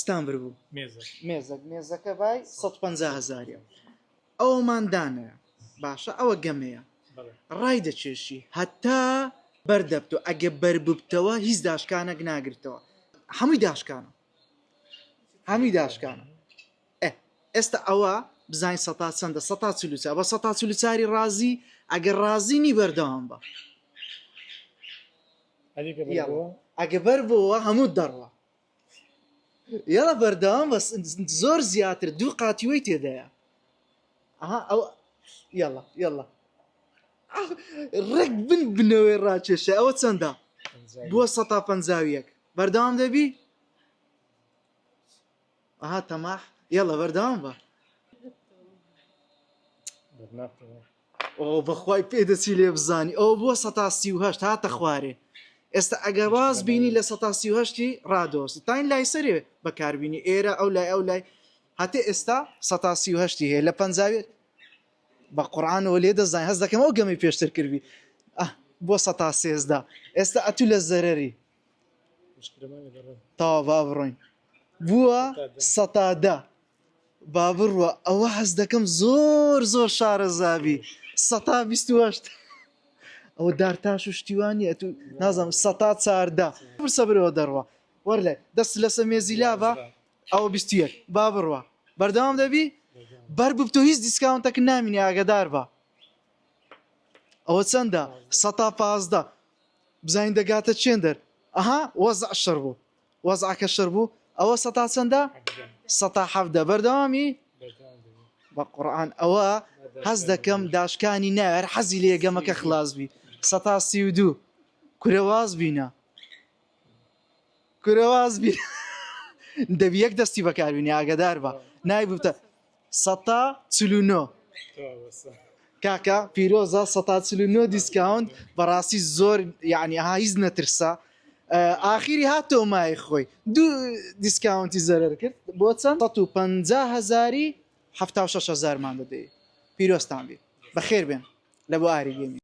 ستان بر بوو مێزەکە بای 150,000 ئەومان دانەیە باشە ئەوە گەمەیە ڕای دەچێشی هەتا بەردەبتەوە ئەگە بەربووبتەوە هیچ داشکانێک ناگرتەوە هەمووی داشکانە ئێستا ئەوە بزانین سەتا چەندە 140 بە 140 ڕازی ئەگەر ڕازی نی بەردەوام بە ئەگە بەر بۆەوە هەموو دەڕوە یاڵە بەردەوام بە زۆر زیاتر دوو قاتیوەی تێدایە ئەو یاڵە ڕێک بنەوەی ڕاکێشە ئەوە چەندە بووە 150 بەردەوام دەبی تەماح یاڵە بەردەوام بە بەخوای پێدەچی لێ بزانی ئەو بووە 138 هاتە خوارێ ئێستا ئەگەر ڕاست بینی لە 138 ڕادۆست تاین لای سەرێ بەکاربینی ئێرە ئەو لای هەتێ ئێستا 138 هەیە لە 50 بە قورعانەوە لێ دەزانین هەست دەکەم ئەو گەمەی پێشتر کردی بۆ 113 ئێستا ئەتوو لە زەرەری تاوا با بڕۆین بووە 110 با بڕوە ئەوە هەست دەکەم زۆر شارەزابی 128 ئەوە دارتاش و شتیوانی ئەتو نازانم 114 برسە برەوە دەڕوە وەرلێ دەست لەسە مێزی لابە ئەوە 21 با بڕوە بەردەوام دەبی بەر بووبتۆ هیچ دیسکاونتێک نامینی ئاگدار بە ئەوە چەندە 115 بزانین دەگاتە چێندەر وەزع شەڕ بوو وەزعکە شەڕ بوو ئەوە 100 چەندە 117 بەردەوامی بە قورعان ئەوە هەست دەکەم داشکانی ناوێر حەزی لێ گەمەکە خلاصبی 132 کورەواز بینە دەبی یەک دەستی بەکاربینی ئاگدار بە نای بووتە 149 کاکە پیرۆزە 149 دیسکاونت بەڕاستی زۆر یعنی هیچ نەترسە ئاخیری هاتەوە مای خۆی دوو دیسکاونتی زەرەر کرد بۆ چەند 150,000 76,000 مان دەدەی پیرۆستان بێ بەخێر بێن لە بۆ ئاری گەمی